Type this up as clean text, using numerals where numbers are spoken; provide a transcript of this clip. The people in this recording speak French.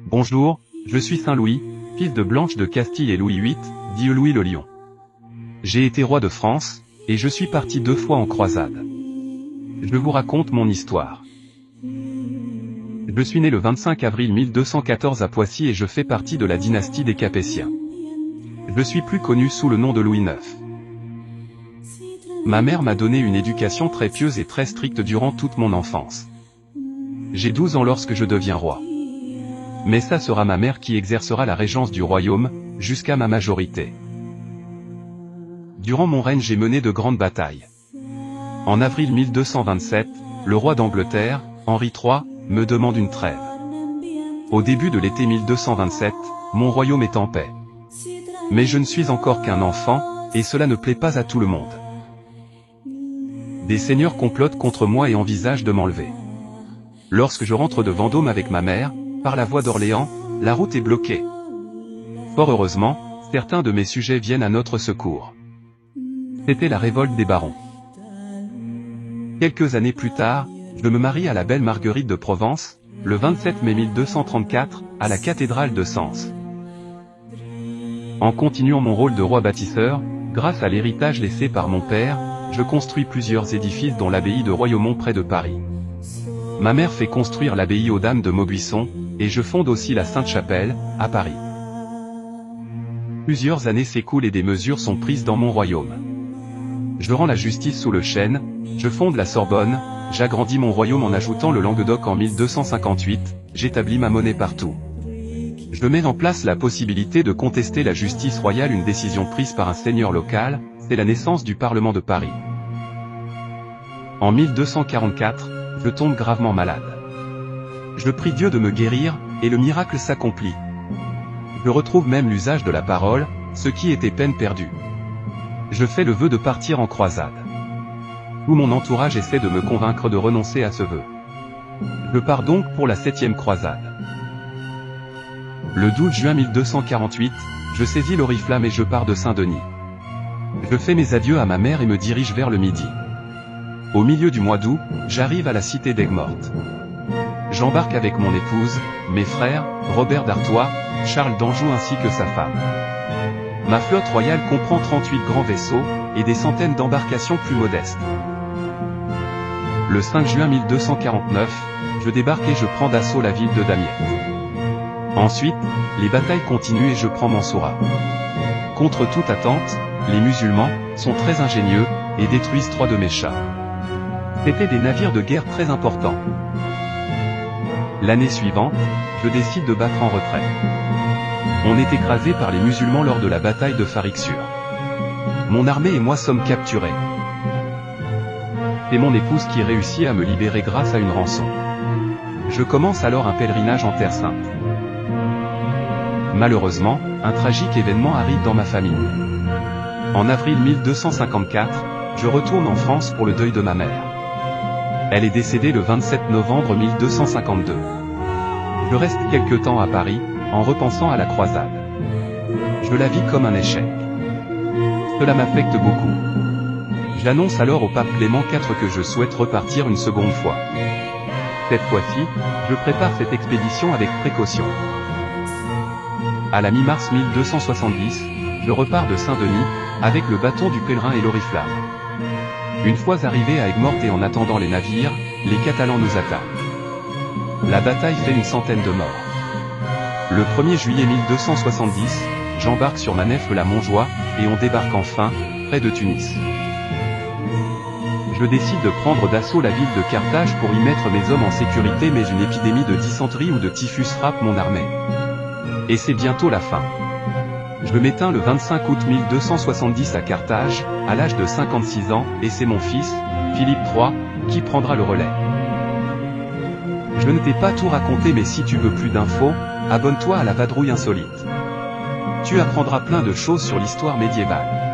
Bonjour, je suis Saint Louis, fils de Blanche de Castille et Louis VIII, dit Louis le Lion. J'ai été roi de France, et je suis parti 2 fois en croisade. Je vous raconte mon histoire. Je suis né le 25 avril 1214 à Poissy et je fais partie de la dynastie des Capétiens. Je suis plus connu sous le nom de Louis IX. Ma mère m'a donné une éducation très pieuse et très stricte durant toute mon enfance. J'ai 12 ans lorsque je deviens roi. Mais ça sera ma mère qui exercera la régence du royaume, jusqu'à ma majorité. Durant mon règne j'ai mené de grandes batailles. En avril 1227, le roi d'Angleterre, Henri III, me demande une trêve. Au début de l'été 1227, mon royaume est en paix. Mais je ne suis encore qu'un enfant, et cela ne plaît pas à tout le monde. Des seigneurs complotent contre moi et envisagent de m'enlever. Lorsque je rentre de Vendôme avec ma mère, par la voie d'Orléans, la route est bloquée. Fort heureusement, certains de mes sujets viennent à notre secours. C'était la révolte des barons. Quelques années plus tard, je me marie à la belle Marguerite de Provence, le 27 mai 1234, à la cathédrale de Sens. En continuant mon rôle de roi bâtisseur, grâce à l'héritage laissé par mon père, je construis plusieurs édifices dont l'abbaye de Royaumont près de Paris. Ma mère fait construire l'abbaye aux Dames de Maubuisson, et je fonde aussi la Sainte-Chapelle, à Paris. Plusieurs années s'écoulent et des mesures sont prises dans mon royaume. Je rends la justice sous le chêne, je fonde la Sorbonne, j'agrandis mon royaume en ajoutant le Languedoc en 1258, j'établis ma monnaie partout. Je mets en place la possibilité de contester la justice royale, une décision prise par un seigneur local, c'est la naissance du Parlement de Paris. En 1244, je tombe gravement malade. Je prie Dieu de me guérir, et le miracle s'accomplit. Je retrouve même l'usage de la parole, ce qui était peine perdue. Je fais le vœu de partir en croisade. Tout mon entourage essaie de me convaincre de renoncer à ce vœu. Je pars donc pour la 7e croisade. Le 12 juin 1248, je saisis l'oriflamme et je pars de Saint-Denis. Je fais mes adieux à ma mère et me dirige vers le Midi. Au milieu du mois d'août, j'arrive à la cité d'Aigues-Mortes. J'embarque avec mon épouse, mes frères, Robert d'Artois, Charles d'Anjou ainsi que sa femme. Ma flotte royale comprend 38 grands vaisseaux, et des centaines d'embarcations plus modestes. Le 5 juin 1249, je débarque et je prends d'assaut la ville de Damiette. Ensuite, les batailles continuent et je prends Mansoura. Contre toute attente, les musulmans sont très ingénieux, et détruisent 3 de mes chars. C'étaient des navires de guerre très importants. L'année suivante, je décide de battre en retrait. On est écrasé par les musulmans lors de la bataille de Farixure. Mon armée et moi sommes capturés. C'est mon épouse qui réussit à me libérer grâce à une rançon. Je commence alors un pèlerinage en Terre Sainte. Malheureusement, un tragique événement arrive dans ma famille. En avril 1254, je retourne en France pour le deuil de ma mère. Elle est décédée le 27 novembre 1252. Je reste quelque temps à Paris, en repensant à la croisade. Je la vis comme un échec. Cela m'affecte beaucoup. J'annonce alors au pape Clément IV que je souhaite repartir une seconde fois. Cette fois-ci, je prépare cette expédition avec précaution. À la mi-mars 1270, je repars de Saint-Denis, avec le bâton du pèlerin et l'oriflamme. Une fois arrivés à Aigues-Mortes et en attendant les navires, les Catalans nous attaquent. La bataille fait une centaine de morts. Le 1er juillet 1270, j'embarque sur ma nef la Montjoie, et on débarque enfin, près de Tunis. Je décide de prendre d'assaut la ville de Carthage pour y mettre mes hommes en sécurité, mais une épidémie de dysenterie ou de typhus frappe mon armée. Et c'est bientôt la fin. Je m'éteins le 25 août 1270 à Carthage, à l'âge de 56 ans, et c'est mon fils, Philippe III, qui prendra le relais. Je ne t'ai pas tout raconté, mais si tu veux plus d'infos, abonne-toi à la Vadrouille Insolite. Tu apprendras plein de choses sur l'histoire médiévale.